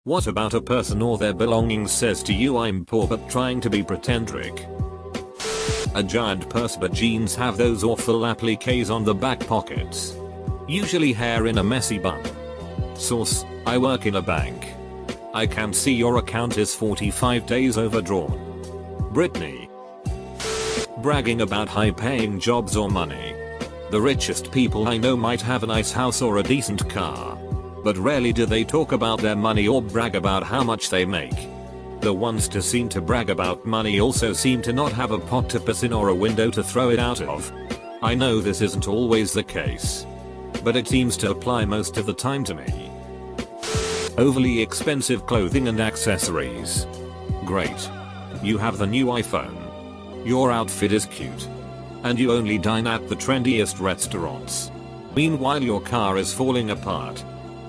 What about a person or their belongings says to you I'm poor but trying to be pretendric? A giant purse but jeans have those awful appliques on the back pockets. Usually hair in a messy bun. Source: I work in a bank. I can see your account is 45 days overdrawn. Brittany. Bragging about high paying jobs or money. The richest people I know might have a nice house or a decent car. But rarely do they talk about their money or brag about how much they make. The ones to seem to brag about money also seem to not have a pot to piss in or a window to throw it out of. I know this isn't always the case, but it seems to apply most of the time to me. Overly expensive clothing and accessories. Great. You have the new iPhone. Your outfit is cute. And you only dine at the trendiest restaurants. Meanwhile your car is falling apart.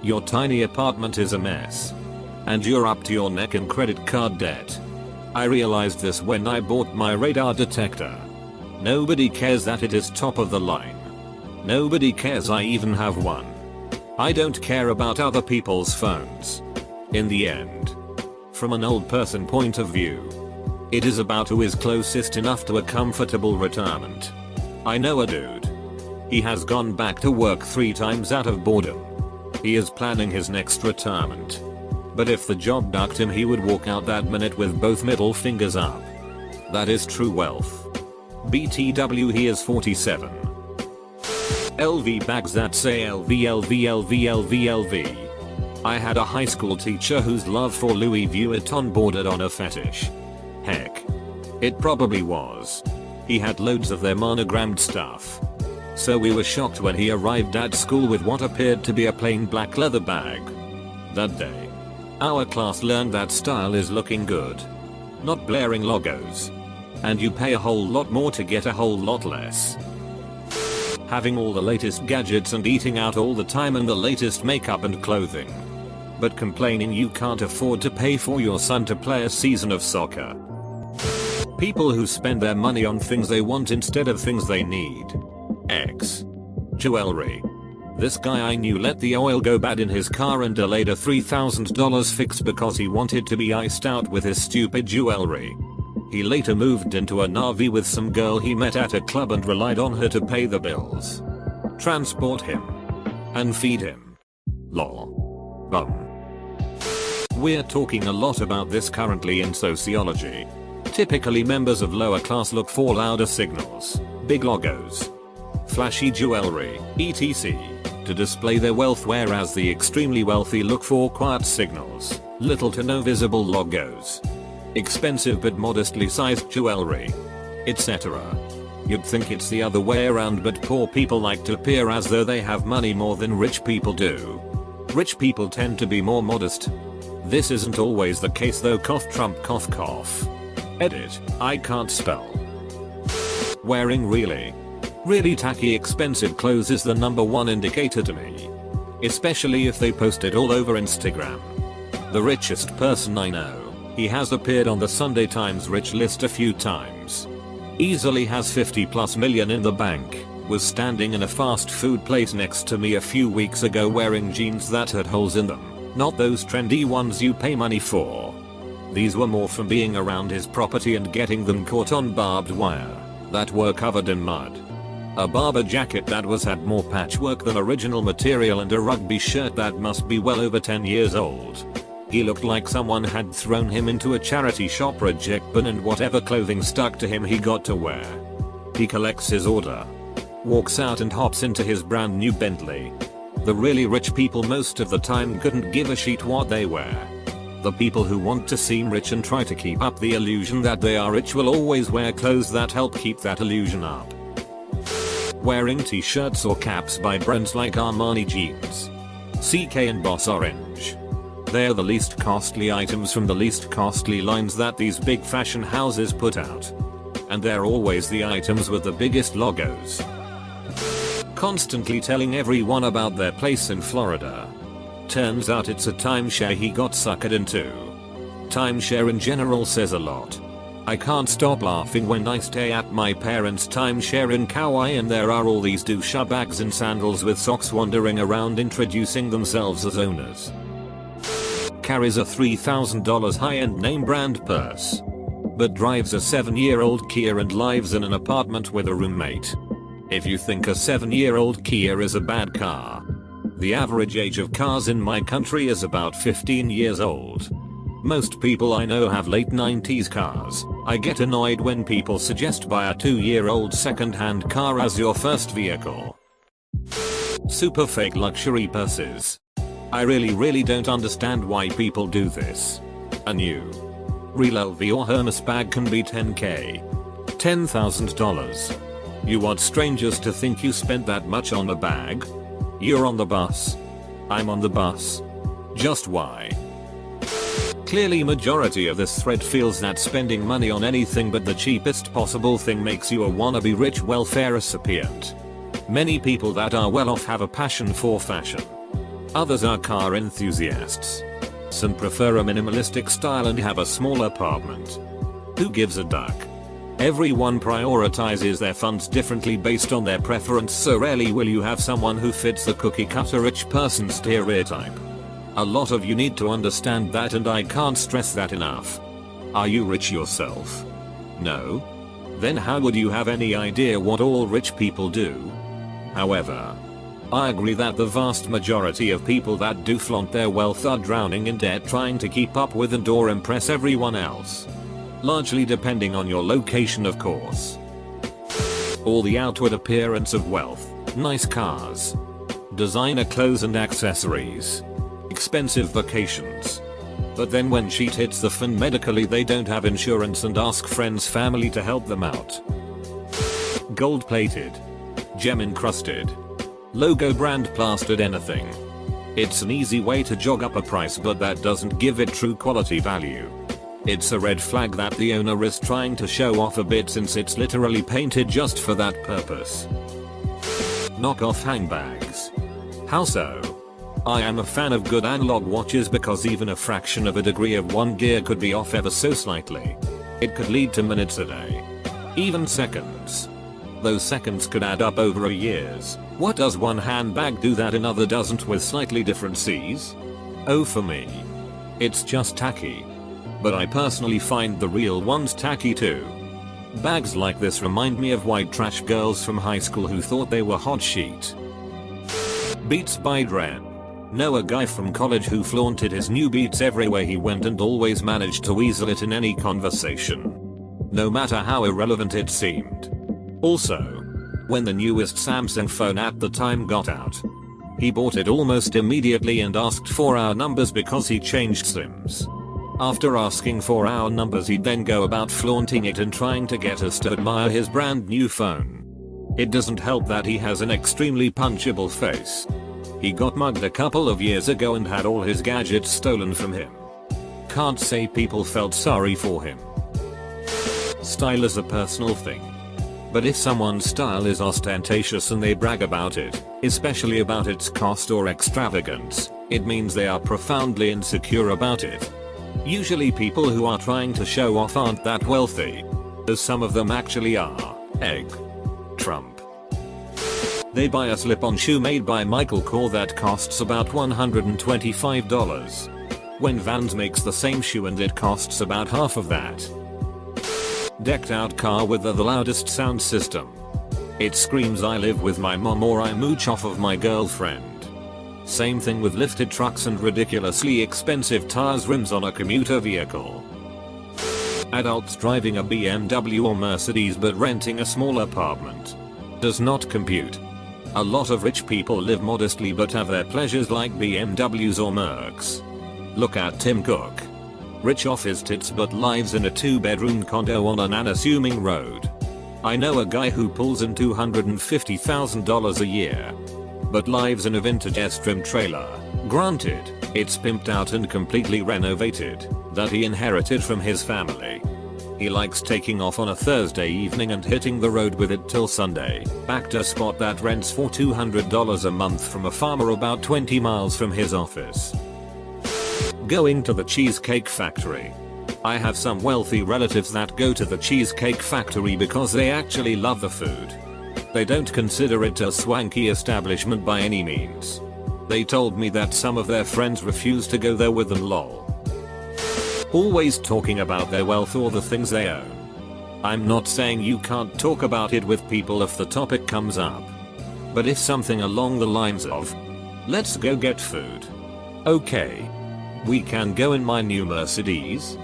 Your tiny apartment is a mess. And you're up to your neck in credit card debt. I realized this when I bought my radar detector. Nobody cares that it is top of the line. Nobody cares I even have one. I don't care about other people's phones. In the end, from an old person point of view, it is about who is closest enough to a comfortable retirement. I know a dude. He has gone back to work 3 times out of boredom. He is planning his next retirement. But if the job ducked him he would walk out that minute with both middle fingers up. That is true wealth. BTW he is 47. LV bags that say LV. I had a high school teacher whose love for Louis Vuitton bordered on a fetish. Heck. It probably was. He had loads of their monogrammed stuff. So we were shocked when he arrived at school with what appeared to be a plain black leather bag. That day, our class learned that style is looking good, not blaring logos. And you pay a whole lot more to get a whole lot less. Having all the latest gadgets and eating out all the time and the latest makeup and clothing. But complaining you can't afford to pay for your son to play a season of soccer. People who spend their money on things they want instead of things they need. X. Jewelry. This guy I knew let the oil go bad in his car and delayed a $3,000 fix because he wanted to be iced out with his stupid jewelry. He later moved into an RV with some girl he met at a club and relied on her to pay the bills, transport him, and feed him. Lol. Bum. We're talking a lot about this currently in sociology. Typically members of lower class look for louder signals, big logos, flashy jewelry, etc. to display their wealth, whereas the extremely wealthy look for quiet signals, little to no visible logos, expensive but modestly sized jewelry, etc. You'd think it's the other way around, but poor people like to appear as though they have money more than rich people do. Rich people tend to be more modest. This isn't always the case though. Cough Trump cough cough. Edit, I can't spell. Wearing really tacky expensive clothes is the #1 indicator to me. Especially if they post it all over Instagram. The richest person I know, he has appeared on the Sunday Times rich list a few times. Easily has 50+ million in the bank, was standing in a fast food place next to me a few weeks ago wearing jeans that had holes in them, not those trendy ones you pay money for. These were more from being around his property and getting them caught on barbed wire that were covered in mud. A Barber jacket that had more patchwork than original material, and a rugby shirt that must be well over 10 years old. He looked like someone had thrown him into a charity shop reject bin, and whatever clothing stuck to him he got to wear. He collects his order, walks out and hops into his brand new Bentley. The really rich people most of the time couldn't give a shit what they wear. The people who want to seem rich and try to keep up the illusion that they are rich will always wear clothes that help keep that illusion up. Wearing t-shirts or caps by brands like Armani Jeans, CK and Boss Orange. They're the least costly items from the least costly lines that these big fashion houses put out. And they're always the items with the biggest logos. Constantly telling everyone about their place in Florida. Turns out it's a timeshare he got suckered into. Timeshare in general says a lot. I can't stop laughing when I stay at my parents' timeshare in Kauai and there are all these douchebags in sandals with socks wandering around introducing themselves as owners. carries a $3,000 high-end name brand purse, but drives a 7-year-old Kia and lives in an apartment with a roommate. If you think a 7-year-old Kia is a bad car, the average age of cars in my country is about 15 years old. Most people I know have late 90s cars. I get annoyed when people suggest buy a 2-year-old second-hand car as your first vehicle. Super fake luxury purses. I really don't understand why people do this. A new real LV or Hermes bag can be $10,000. $10,000. You want strangers to think you spent that much on a bag? You're on the bus. I'm on the bus. Just why? Clearly majority of this thread feels that spending money on anything but the cheapest possible thing makes you a wannabe rich welfare recipient. Many people that are well off have a passion for fashion. Others are car enthusiasts. Some prefer a minimalistic style and have a small apartment. Who gives a duck? Everyone prioritizes their funds differently based on their preference, so rarely will you have someone who fits the cookie cutter rich person stereotype. A lot of you need to understand that, and I can't stress that enough. Are you rich yourself? No? Then how would you have any idea what all rich people do? However, I agree that the vast majority of people that do flaunt their wealth are drowning in debt trying to keep up with and or impress everyone else. Largely depending on your location, of course. All the outward appearance of wealth, nice cars, designer clothes and accessories, expensive vacations. But then when shit hits the fan medically, they don't have insurance and ask friends, family to help them out. Gold plated, gem encrusted, logo brand plastered anything. It's an easy way to jog up a price, but that doesn't give it true quality value. It's a red flag that the owner is trying to show off a bit, since it's literally painted just for that purpose. Knockoff handbags. How so? I am a fan of good analog watches because even a fraction of a degree of one gear could be off ever so slightly. It could lead to minutes a day. Even seconds. Those seconds could add up over years. What does one handbag do that another doesn't with slightly different C's? Oh, for me, it's just tacky. But I personally find the real ones tacky too. Bags like this remind me of white trash girls from high school who thought they were hot shit. Beats by Dren. Know a guy from college who flaunted his new Beats everywhere he went and always managed to weasel it in any conversation, no matter how irrelevant it seemed. Also, when the newest Samsung phone at the time got out, he bought it almost immediately and asked for our numbers because he changed SIMs. After asking for our numbers, he'd then go about flaunting it and trying to get us to admire his brand new phone. It doesn't help that he has an extremely punchable face. He got mugged a couple of years ago and had all his gadgets stolen from him. Can't say people felt sorry for him. Style is a personal thing. But if someone's style is ostentatious and they brag about it, especially about its cost or extravagance, it means they are profoundly insecure about it. Usually people who are trying to show off aren't that wealthy, as some of them actually are. Egg. Trump. They buy a slip-on shoe made by Michael Kors that costs about $125. When Vans makes the same shoe and it costs about half of that. Decked out car with the loudest sound system. It screams I live with my mom or I mooch off of my girlfriend. Same thing with lifted trucks and ridiculously expensive tires, rims on a commuter vehicle. Adults driving a BMW or Mercedes but renting a small apartment. Does not compute. A lot of rich people live modestly but have their pleasures like BMWs or Mercs. Look at Tim Cook. Rich off his tits but lives in a 2-bedroom condo on an unassuming road. I know a guy who pulls in $250,000 a year, but lives in a vintage S-trim trailer. Granted, it's pimped out and completely renovated, that he inherited from his family. He likes taking off on a Thursday evening and hitting the road with it till Sunday, back to a spot that rents for $200 a month from a farmer about 20 miles from his office. Going to the Cheesecake Factory. I have some wealthy relatives that go to the Cheesecake Factory because they actually love the food. They don't consider it a swanky establishment by any means. They told me that some of their friends refuse to go there with them lol. Always talking about their wealth or the things they own. I'm not saying you can't talk about it with people if the topic comes up. But if something along the lines of, let's go get food. Okay. We can go in my new Mercedes?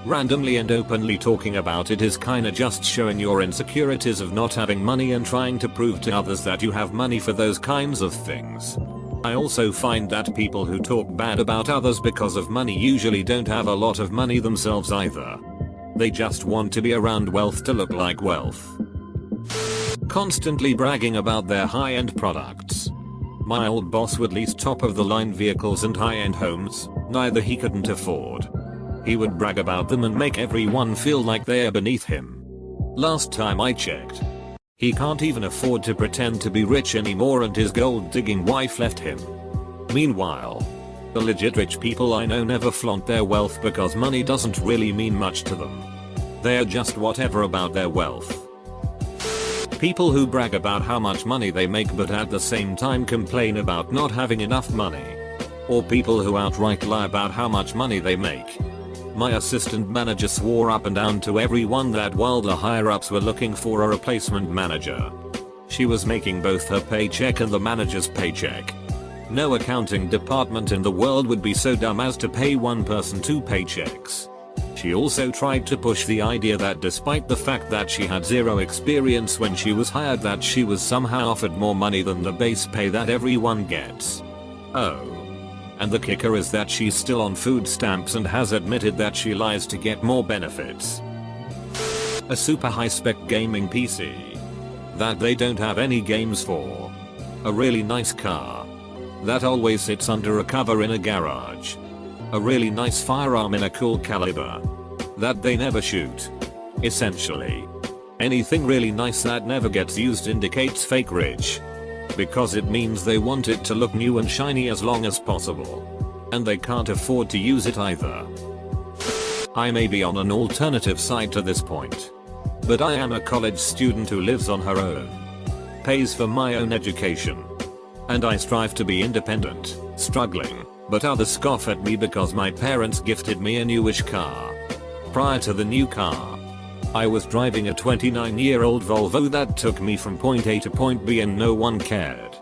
Randomly and openly talking about it is kinda just showing your insecurities of not having money and trying to prove to others that you have money for those kinds of things. I also find that people who talk bad about others because of money usually don't have a lot of money themselves either. They just want to be around wealth to look like wealth. Constantly bragging about their high-end products. My old boss would lease top-of-the-line vehicles and high-end homes, neither he couldn't afford. He would brag about them and make everyone feel like they're beneath him. Last time I checked, he can't even afford to pretend to be rich anymore and his gold-digging wife left him. Meanwhile, the legit rich people I know never flaunt their wealth because money doesn't really mean much to them. They're just whatever about their wealth. People who brag about how much money they make but at the same time complain about not having enough money. Or people who outright lie about how much money they make. My assistant manager swore up and down to everyone that while the higher-ups were looking for a replacement manager, she was making both her paycheck and the manager's paycheck. No accounting department in the world would be so dumb as to pay one person 2 paychecks. She also tried to push the idea that despite the fact that she had zero experience when she was hired, that she was somehow offered more money than the base pay that everyone gets. Oh. And the kicker is that she's still on food stamps and has admitted that she lies to get more benefits. A super high-spec gaming PC that they don't have any games for. A really nice car that always sits under a cover in a garage. A really nice firearm in a cool caliber that they never shoot. Essentially, anything really nice that never gets used indicates fake rich. Because it means they want it to look new and shiny as long as possible. And they can't afford to use it either. I may be on an alternative side to this point, but I am a college student who lives on her own, pays for my own education, and I strive to be independent, struggling, but others scoff at me because my parents gifted me a newish car. Prior to the new car, I was driving a 29-year-old Volvo that took me from point A to point B and no one cared.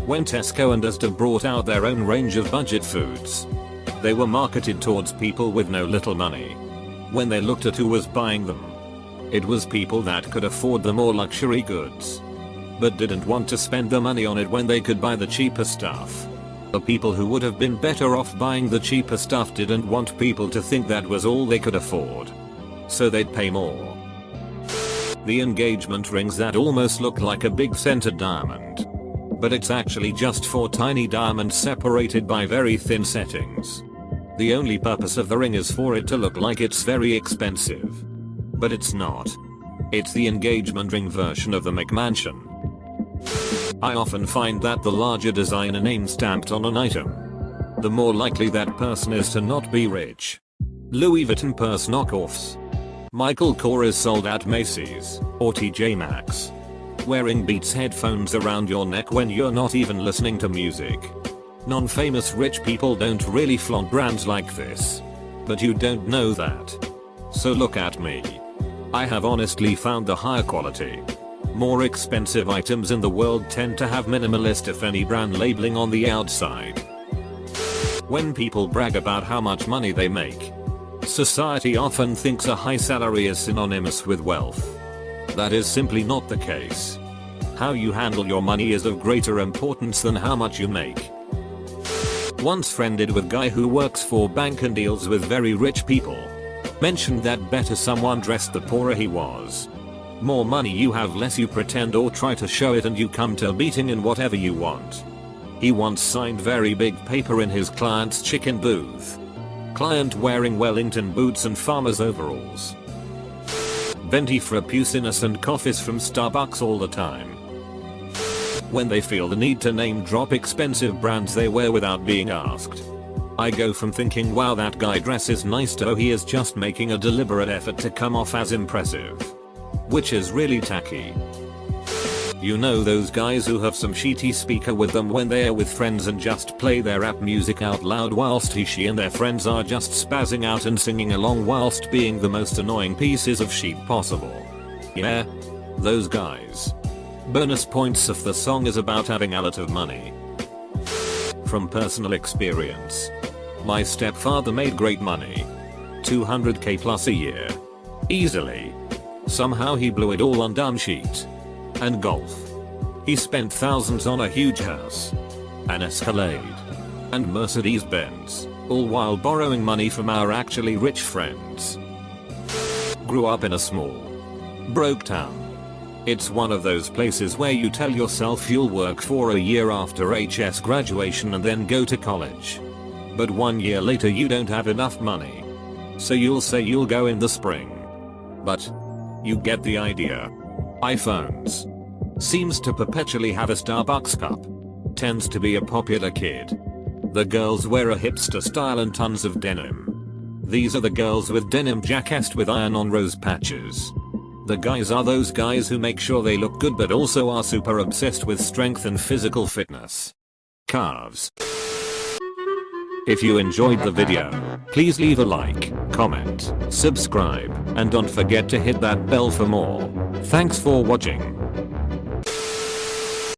When Tesco and Asda brought out their own range of budget foods, they were marketed towards people with no little money. When they looked at who was buying them, it was people that could afford the more luxury goods, but didn't want to spend the money on it when they could buy the cheaper stuff. The people who would have been better off buying the cheaper stuff didn't want people to think that was all they could afford, so they'd pay more. The engagement rings that almost look like a big centered diamond, but it's actually just 4 tiny diamonds separated by very thin settings. The only purpose of the ring is for it to look like it's very expensive. But it's not. It's the engagement ring version of the McMansion. I often find that the larger designer name stamped on an item, the more likely that person is to not be rich. Louis Vuitton purse knockoffs. Michael Kors sold at Macy's or TJ Maxx. Wearing Beats headphones around your neck when you're not even listening to music. Non-famous rich people don't really flaunt brands like this. But you don't know that. So look at me. I have honestly found the higher quality, more expensive items in the world tend to have minimalist if any brand labeling on the outside. When people brag about how much money they make, society often thinks a high salary is synonymous with wealth. That is simply not the case. How you handle your money is of greater importance than how much you make. Once friended with guy who works for bank and deals with very rich people. Mentioned that better someone dressed the poorer he was. More money you have, less you pretend or try to show it, and you come to a beating in whatever you want. He once signed very big paper in his client's chicken booth. Client wearing Wellington boots and farmer's overalls. Venti frappuccinos and coffees from Starbucks all the time. When they feel the need to name drop expensive brands they wear without being asked. I go from thinking wow that guy dresses nice to oh he is just making a deliberate effort to come off as impressive. Which is really tacky. You know those guys who have some shitty speaker with them when they're with friends and just play their rap music out loud whilst she and their friends are just spazzing out and singing along whilst being the most annoying pieces of shit possible. Yeah. Those guys. Bonus points if the song is about having a lot of money. From personal experience. My stepfather made great money. 200k plus a year. Easily. Somehow he blew it all on dumb shit. And golf. He spent thousands on a huge house. An Escalade. And Mercedes Benz. All while borrowing money from our actually rich friends. Grew up in a small, broke town. It's one of those places where you tell yourself you'll work for a year after HS graduation and then go to college. But 1 year later you don't have enough money. So you'll say you'll go in the spring. But you get the idea. iPhones. Seems to perpetually have a Starbucks cup. Tends to be a popular kid. The girls wear a hipster style and tons of denim. These are the girls with denim jackets with iron-on rose patches. The guys are those guys who make sure they look good but also are super obsessed with strength and physical fitness. Calves. If you enjoyed the video, please leave a like, comment, subscribe, and don't forget to hit that bell for more. Thanks for watching.